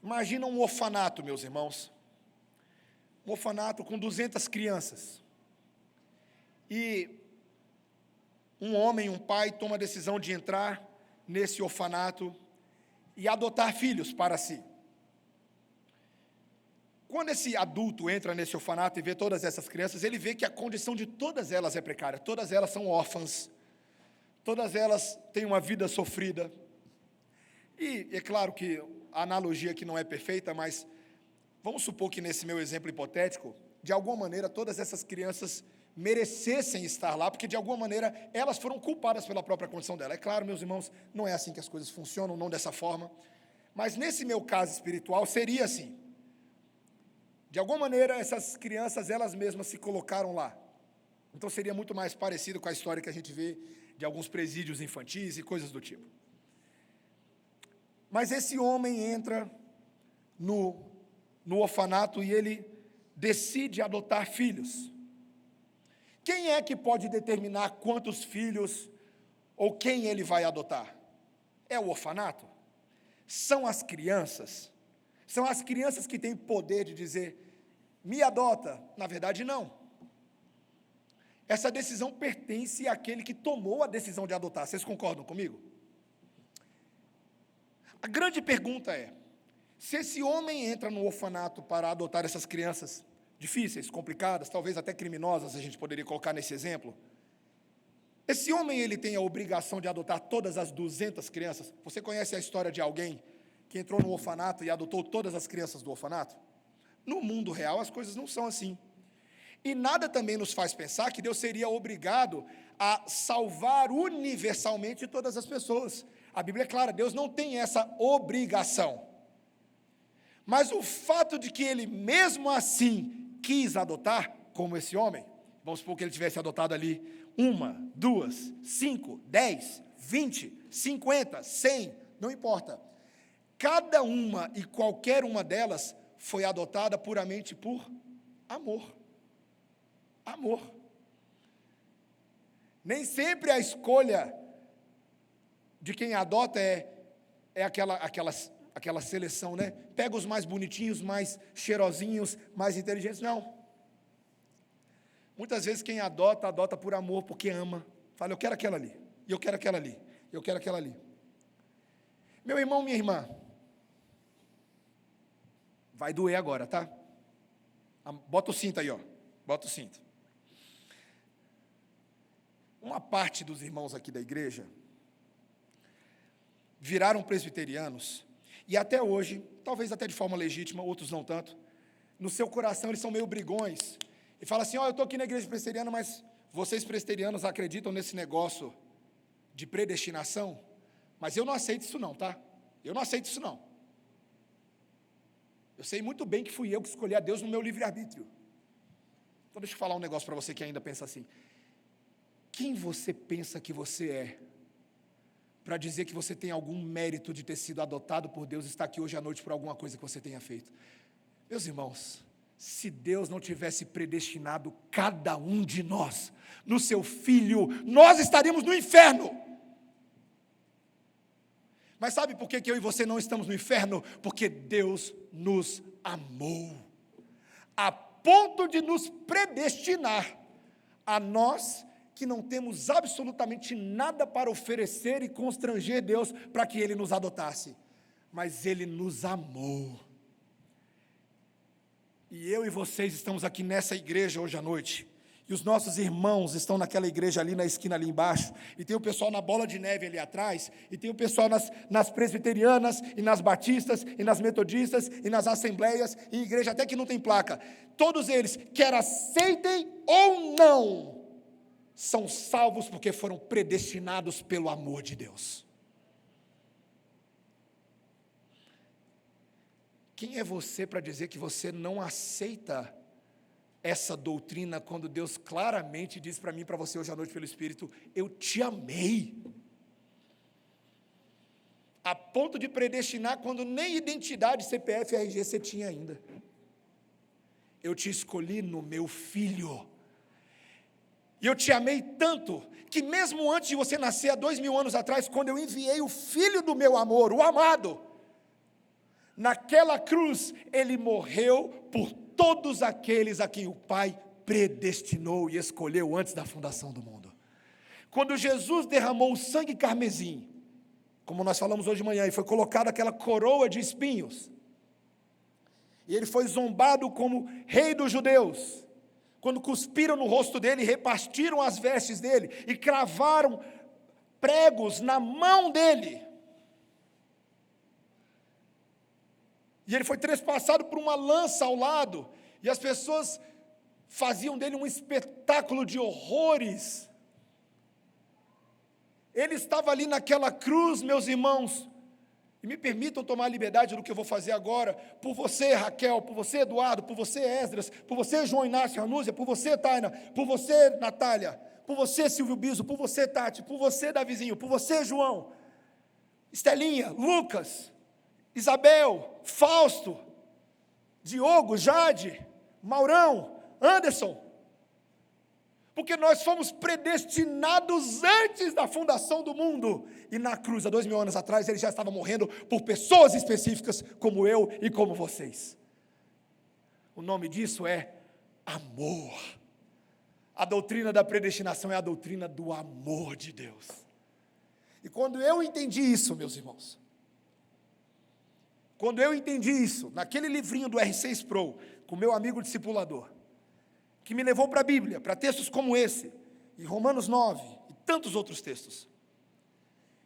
Speaker 1: Imagina um orfanato, meus irmãos. Um orfanato com 200 crianças. E um homem, um pai, toma a decisão de entrar nesse orfanato e adotar filhos para si. Quando esse adulto entra nesse orfanato e vê todas essas crianças, ele vê que a condição de todas elas é precária, todas elas são órfãs, todas elas têm uma vida sofrida. E é claro que a analogia aqui não é perfeita, mas vamos supor que nesse meu exemplo hipotético, de alguma maneira, todas essas crianças merecessem estar lá, porque de alguma maneira elas foram culpadas pela própria condição dela. É claro, meus irmãos, não é assim que as coisas funcionam, não dessa forma, mas nesse meu caso espiritual seria assim. De alguma maneira essas crianças elas mesmas se colocaram lá. Então seria muito mais parecido com a história que a gente vê de alguns presídios infantis e coisas do tipo. Mas esse homem entra no orfanato e ele decide adotar filhos. Quem é que pode determinar quantos filhos ou quem ele vai adotar? É o orfanato? São as crianças? São as crianças que têm poder de dizer, me adota? Na verdade, não. Essa decisão pertence àquele que tomou a decisão de adotar. Vocês concordam comigo? A grande pergunta é, se esse homem entra no orfanato para adotar essas crianças difíceis, complicadas, talvez até criminosas, a gente poderia colocar nesse exemplo, esse homem ele tem a obrigação de adotar todas as 200 crianças? Você conhece a história de alguém que entrou no orfanato e adotou todas as crianças do orfanato? No mundo real as coisas não são assim. E nada também nos faz pensar que Deus seria obrigado a salvar universalmente todas as pessoas. A Bíblia é clara, Deus não tem essa obrigação. Mas o fato de que ele mesmo assim quis adotar, como esse homem, vamos supor que ele tivesse adotado ali 1, 2, 5, 10, 20, 50, 100, não importa. Cada uma e qualquer uma delas foi adotada puramente por amor. Amor. Nem sempre a escolha de quem adota é aquela seleção, né? Pega os mais bonitinhos, mais cheirosinhos, mais inteligentes. Não. Muitas vezes quem adota, adota por amor, porque ama. Fala, eu quero aquela ali, e eu quero aquela ali, eu quero aquela ali. Meu irmão, minha irmã, vai doer agora, tá? Bota o cinto aí, ó. Bota o cinto. Uma parte dos irmãos aqui da igreja viraram presbiterianos, e até hoje, talvez até de forma legítima, outros não tanto, no seu coração eles são meio brigões, e falam assim, eu estou aqui na igreja presbiteriana, mas vocês presbiterianos acreditam nesse negócio de predestinação? Mas eu não aceito isso não, tá? Eu não aceito isso não. Eu sei muito bem que fui eu que escolhi a Deus no meu livre-arbítrio. Então deixa eu falar um negócio para você que ainda pensa assim. Quem você pensa que você é para dizer que você tem algum mérito de ter sido adotado por Deus e estar aqui hoje à noite por alguma coisa que você tenha feito? Meus irmãos, se Deus não tivesse predestinado cada um de nós no seu Filho, nós estaríamos no inferno. Mas sabe por que eu e você não estamos no inferno? Porque Deus nos amou, a ponto de nos predestinar a nós, que não temos absolutamente nada para oferecer e constranger Deus para que Ele nos adotasse, mas Ele nos amou, e eu e vocês estamos aqui nessa igreja hoje à noite, e os nossos irmãos estão naquela igreja ali na esquina ali embaixo, e tem o pessoal na Bola de Neve ali atrás, e tem o pessoal nas presbiterianas, e nas batistas, e nas metodistas, e nas assembleias, e igreja até que não tem placa, todos eles, quer aceitem ou não, são salvos porque foram predestinados pelo amor de Deus. Quem é você para dizer que você não aceita essa doutrina, quando Deus claramente diz para mim e para você hoje à noite pelo Espírito, eu te amei, a ponto de predestinar quando nem identidade, CPF e RG você tinha ainda, eu te escolhi no meu Filho, e eu te amei tanto, que mesmo antes de você nascer, há 2000 anos atrás, quando eu enviei o Filho do meu amor, o amado, naquela cruz, Ele morreu por todos aqueles a quem o Pai predestinou e escolheu antes da fundação do mundo. Quando Jesus derramou o sangue carmesim, como nós falamos hoje de manhã, e foi colocada aquela coroa de espinhos, e Ele foi zombado como rei dos judeus, quando cuspiram no rosto dele, repartiram as vestes dele, e cravaram pregos na mão dele, e ele foi trespassado por uma lança ao lado, e as pessoas faziam dele um espetáculo de horrores. Ele estava ali naquela cruz, meus irmãos, e me permitam tomar a liberdade do que eu vou fazer agora, por você, Raquel, por você, Eduardo, por você, Esdras, por você, João Inácio Ranúzia, por você, Taina, por você, Natália, por você, Silvio Biso, por você, Tati, por você, Davizinho, por você, João, Estelinha, Lucas, Isabel, Fausto, Diogo, Jade, Maurão, Anderson, porque nós fomos predestinados antes da fundação do mundo, e na cruz, há 2000 anos atrás, ele já estava morrendo por pessoas específicas, como eu e como vocês. O nome disso é amor. A doutrina da predestinação é a doutrina do amor de Deus. E quando eu entendi isso, meus irmãos, quando eu entendi isso, naquele livrinho do R6 Pro, com meu amigo discipulador, que me levou para a Bíblia, para textos como esse, e Romanos 9, e tantos outros textos,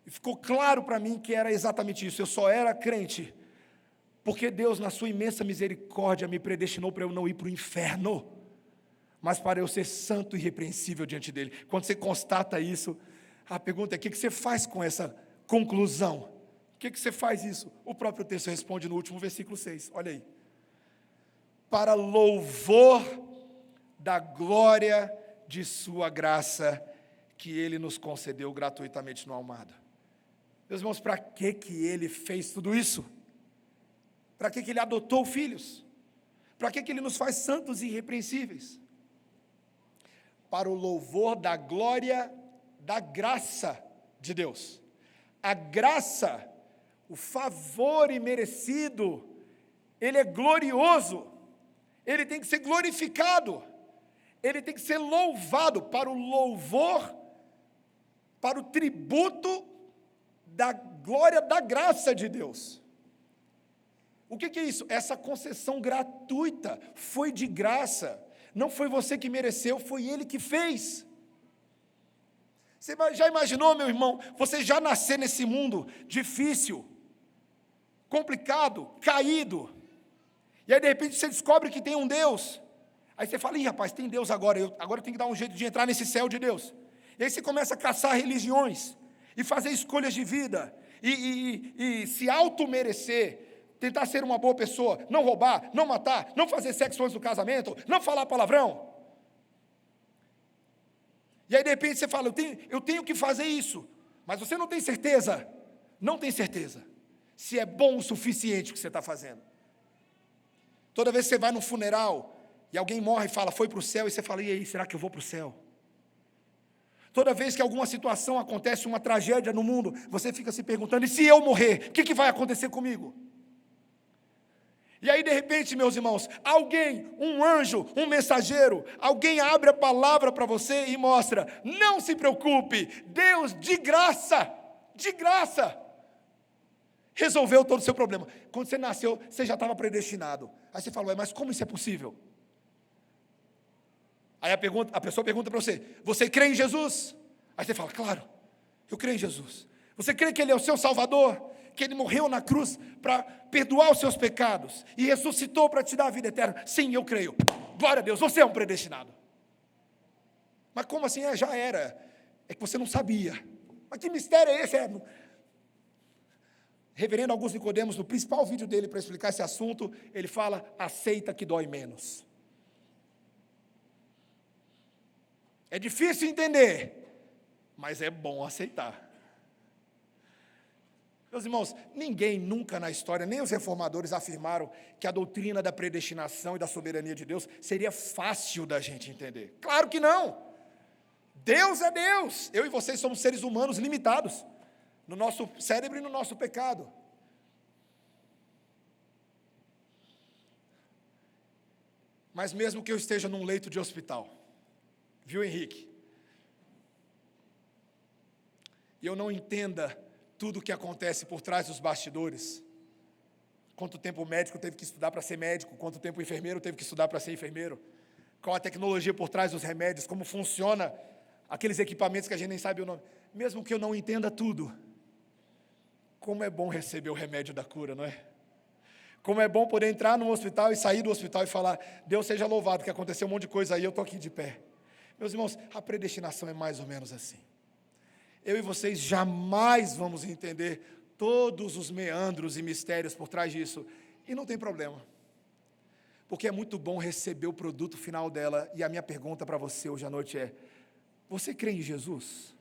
Speaker 1: e ficou claro para mim que era exatamente isso. Eu só era crente porque Deus, na sua imensa misericórdia, me predestinou para eu não ir para o inferno, mas para eu ser santo e irrepreensível diante dele. Quando você constata isso, a pergunta é: o que você faz com essa conclusão? O que você faz isso? O próprio texto responde no último versículo 6, olha aí. Para louvor da glória de sua graça, que ele nos concedeu gratuitamente no amado. Meus irmãos, para que ele fez tudo isso? Para que ele adotou filhos? Para que ele nos faz santos e irrepreensíveis? Para o louvor da glória da graça de Deus. A graça, o favor imerecido, ele é glorioso, ele tem que ser glorificado, ele tem que ser louvado, para o louvor, para o tributo da glória da graça de Deus. O que é isso? Essa concessão gratuita, foi de graça, não foi você que mereceu, foi ele que fez. Você já imaginou, meu irmão, você já nascer nesse mundo difícil, complicado, caído, e aí de repente você descobre que tem um Deus, aí você fala: ih, rapaz, tem Deus agora eu tenho que dar um jeito de entrar nesse céu de Deus. E aí você começa a caçar religiões, e fazer escolhas de vida, e se auto-merecer, tentar ser uma boa pessoa, não roubar, não matar, não fazer sexo antes do casamento, não falar palavrão. E aí de repente você fala: eu tenho que fazer isso, mas você não tem certeza, não tem certeza, se é bom o suficiente o que você está fazendo. Toda vez que você vai num funeral, e alguém morre e fala: foi para o céu, e você fala: e aí, será que eu vou para o céu? Toda vez que alguma situação acontece, uma tragédia no mundo, você fica se perguntando: e se eu morrer, o que vai acontecer comigo? E aí de repente, meus irmãos, alguém, um anjo, um mensageiro, alguém abre a palavra para você e mostra: não se preocupe, Deus de graça, resolveu todo o seu problema. Quando você nasceu, você já estava predestinado. Aí você fala: mas como isso é possível? Aí a pessoa pergunta para você: você crê em Jesus? Aí você fala: claro, eu creio em Jesus. Você crê que Ele é o seu Salvador? Que Ele morreu na cruz para perdoar os seus pecados e ressuscitou para te dar a vida eterna? Sim, eu creio. Glória a Deus, você é um predestinado. Mas como assim? Já era. É que você não sabia. Mas que mistério é esse? Reverendo Augusto Nicodemos, no principal vídeo dele para explicar esse assunto, ele fala: aceita que dói menos. É difícil entender, mas é bom aceitar. Meus irmãos, ninguém nunca na história, nem os reformadores, afirmaram que a doutrina da predestinação e da soberania de Deus seria fácil da gente entender. Claro que não. Deus é Deus. Eu e vocês somos seres humanos limitados no nosso cérebro e no nosso pecado. Mas mesmo que eu esteja num leito de hospital, viu, Henrique? E eu não entenda tudo o que acontece por trás dos bastidores. Quanto tempo o médico teve que estudar para ser médico, quanto tempo o enfermeiro teve que estudar para ser enfermeiro, qual a tecnologia por trás dos remédios, como funciona aqueles equipamentos que a gente nem sabe o nome. Mesmo que eu não entenda tudo, como é bom receber o remédio da cura, não é? Como é bom poder entrar no hospital e sair do hospital e falar: Deus seja louvado, que aconteceu um monte de coisa aí, eu estou aqui de pé. Meus irmãos, a predestinação é mais ou menos assim. Eu e vocês jamais vamos entender todos os meandros e mistérios por trás disso, e não tem problema, porque é muito bom receber o produto final dela. E a minha pergunta para você hoje à noite é: você crê em Jesus?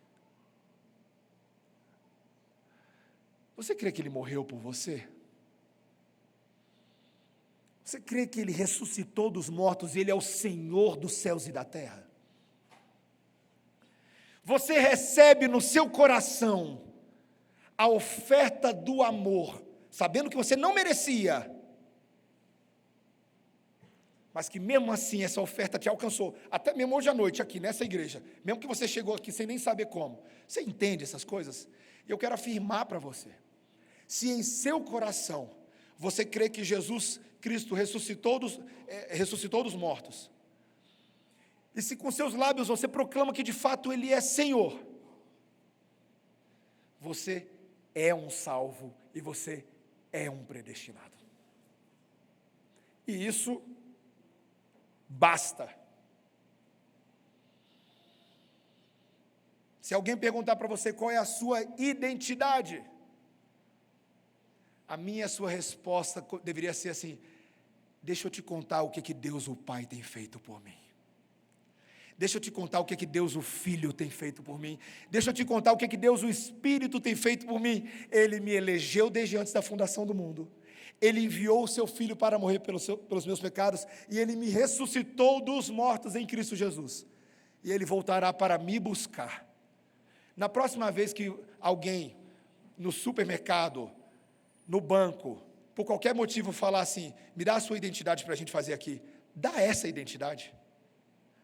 Speaker 1: Você crê que Ele morreu por você? Você crê que Ele ressuscitou dos mortos e Ele é o Senhor dos céus e da terra? Você recebe no seu coração a oferta do amor, sabendo que você não merecia, mas que mesmo assim essa oferta te alcançou, até mesmo hoje à noite aqui nessa igreja, mesmo que você chegou aqui sem nem saber como. Você entende essas coisas? E eu quero afirmar para você: se em seu coração você crê que Jesus Cristo ressuscitou dos mortos, e se com seus lábios você proclama que de fato Ele é Senhor, você é um salvo e você é um predestinado. E isso basta. Se alguém perguntar para você qual é a sua identidade, a minha e a sua resposta deveria ser assim: deixa eu te contar o que Deus o Pai tem feito por mim. Deixa eu te contar o que Deus o Filho tem feito por mim. Deixa eu te contar o que Deus o Espírito tem feito por mim. Ele me elegeu desde antes da fundação do mundo. Ele enviou o seu Filho para morrer pelos meus pecados, e Ele me ressuscitou dos mortos em Cristo Jesus. E Ele voltará para me buscar. Na próxima vez que alguém no supermercado, no banco, por qualquer motivo falar assim: me dá a sua identidade para a gente fazer aqui, dá essa identidade.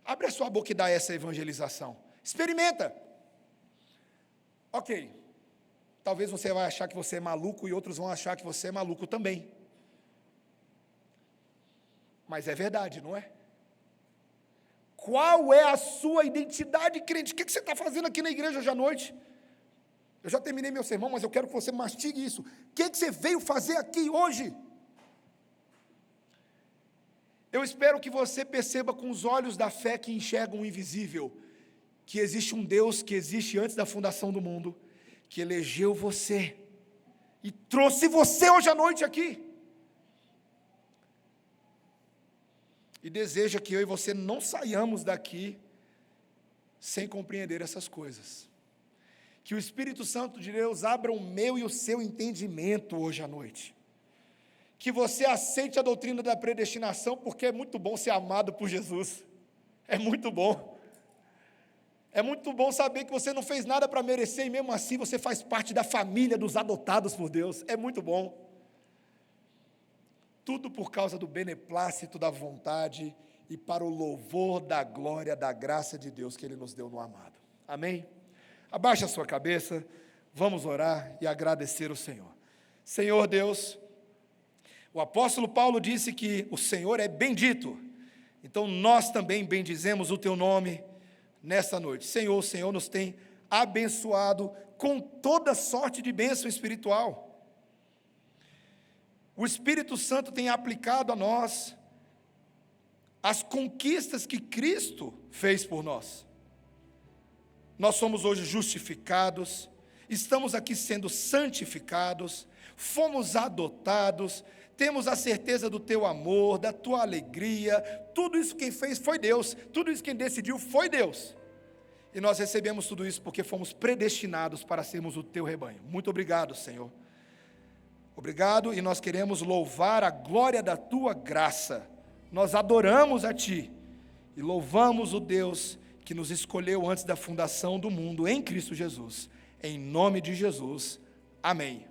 Speaker 1: Abre a sua boca e dá essa evangelização. Experimenta. Ok. Talvez você vai achar que você é maluco e outros vão achar que você é maluco também. Mas é verdade, não é? Qual é a sua identidade, crente? O que você está fazendo aqui na igreja hoje à noite? Eu já terminei meu sermão, mas eu quero que você mastigue isso. O que você veio fazer aqui hoje? Eu espero que você perceba com os olhos da fé que enxergam o invisível, que existe um Deus que existe antes da fundação do mundo, que elegeu você e trouxe você hoje à noite aqui. E deseja que eu e você não saiamos daqui sem compreender essas coisas. Que o Espírito Santo de Deus abra o meu e o seu entendimento hoje à noite. Que você aceite a doutrina da predestinação, porque é muito bom ser amado por Jesus. É muito bom. É muito bom saber que você não fez nada para merecer, e mesmo assim você faz parte da família dos adotados por Deus. É muito bom. Tudo por causa do beneplácito da vontade e para o louvor da glória, da graça de Deus que Ele nos deu no amado. Amém? Abaixe a sua cabeça, vamos orar e agradecer o Senhor. Senhor Deus, o apóstolo Paulo disse que o Senhor é bendito, então nós também bendizemos o Teu nome nesta noite. Senhor, o Senhor nos tem abençoado com toda sorte de bênção espiritual. O Espírito Santo tem aplicado a nós as conquistas que Cristo fez por nós. Nós somos hoje justificados, estamos aqui sendo santificados, fomos adotados, temos a certeza do Teu amor, da Tua alegria. Tudo isso quem fez foi Deus, tudo isso quem decidiu foi Deus. E nós recebemos tudo isso porque fomos predestinados para sermos o Teu rebanho. Muito obrigado, Senhor. Obrigado, e nós queremos louvar a glória da Tua graça. Nós adoramos a Ti e louvamos o Deus que nos escolheu antes da fundação do mundo em Cristo Jesus. Em nome de Jesus, amém.